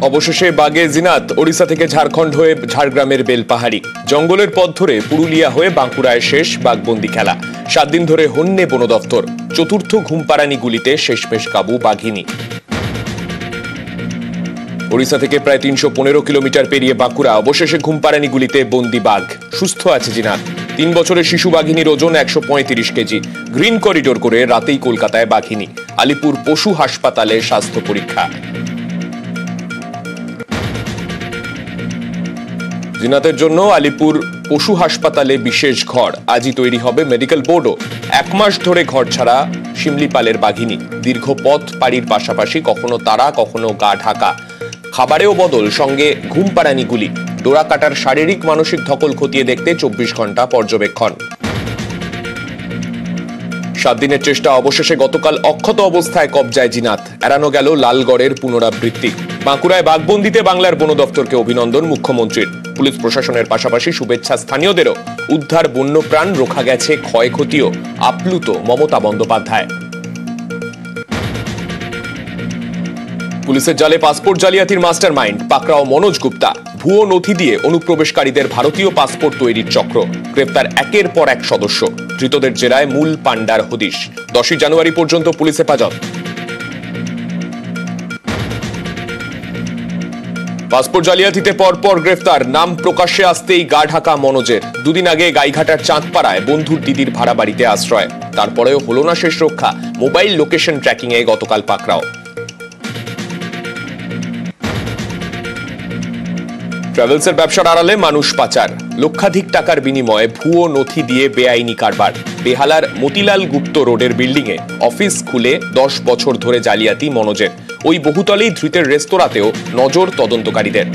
অবশেষে বাগে জিনাত ওড়িশা থেকে ঝাড়খণ্ড হয়ে ঝাড়গ্রামের বেলপাহাড়ি জঙ্গলের পথ ধরে পুরুলিয়া হয়ে বাঁকুড়ায় শেষ বাঘবন্দি খেলা। 7 দিন ধরে হন্যে বন দফতর। চতুর্থ ঘুমপাড়ানি গুলিতে শেষমেশ কাবু বাঘিনী। ওড়িশা থেকে প্রায় 315 কিলোমিটার পেরিয়ে বাঁকুড়া, অবশেষে ঘুমপাড়ানি গুলিতে বন্দি বাঘ। সুস্থ আছে জিনাত। 3 বছরের শিশু বাঘিনীর ওজন 135 কেজি। গ্রিন করিডোর করে রাতেই কলকাতায় বাঘিনী। আলিপুর পশু হাসপাতালে স্বাস্থ্য পরীক্ষা। জিনাতের জন্য আলিপুর পশু হাসপাতালে বিশেষ ঘর। আজই তৈরি হবে মেডিকেল বোর্ডও। 1 মাস ধরে ঘর ছাড়া শিমলিপালের বাঘিনী। দীর্ঘ পথ পাড়ির পাশাপাশি কখনো তারা, কখনো গা ঢাকা। খাবারেও বদল, সঙ্গে ঘুমপাড়ানি গুলি। ডোরা কাটার শারীরিক মানসিক ধকল খতিয়ে দেখতে 24 ঘন্টা পর্যবেক্ষণ। 7 দিনের চেষ্টা অবশেষে গতকাল অক্ষত অবস্থায় কবজায় জিনাত। এড়ানো গেল লালগড়ের পুনরাবৃত্তি। বাঁকুড়ায় বাঘবন্দিতে বাংলার বন দফতরকে অভিনন্দন মুখ্যমন্ত্রীর। পুলিশ প্রশাসনের পাশাপাশি শুভেচ্ছা স্থানীয়দেরও। উদ্ধার বন্যপ্রাণ, রোখা গেছে ক্ষয়ক্ষতিও। আপ্লুত মমতা বন্দ্যোপাধ্যায়। পুলিশের জালে পাসপোর্ট জালিয়াতির মাস্টার মাইন্ড পাকড়াও মনোজ গুপ্তা। ভুয়ো নথি দিয়ে অনুপ্রবেশকারীদের ভারতীয় পাসপোর্ট তৈরির চক্র। গ্রেফতার একের পর এক সদস্য। ধৃতদের জেরায় মূল পান্ডার হদিশ। 10 জানুয়ারি পর্যন্ত পুলিশ হেফাজত। পাসপোর্ট জালিয়াতিতে পরপর গ্রেফতার। নাম প্রকাশ্যে আসতেই গা ঢাকা মনোজের। 2 দিন আগে গাইঘাটার চাঁদপাড়ায় বন্ধুর দিদির ভাড়া বাড়িতে আশ্রয়। তারপরেও হলো না শেষ রক্ষা। মোবাইল লোকেশন ট্র্যাকিং এ গতকাল পাকড়াও। ট্রাভেলসের ব্যবসার আড়ালে মানুষ পাচার। লক্ষাধিক টাকার বিনিময়ে ভুয়ো নথি দিয়ে বেআইনি কারবার। বেহালার মতিলাল গুপ্ত রোডের বিল্ডিং এ অফিস খুলে 10 বছর ধরে জালিয়াতি মনোজের। ওই বহুতলেই ধৃতের রেস্তোরাঁতেও নজর তদন্তকারীদের।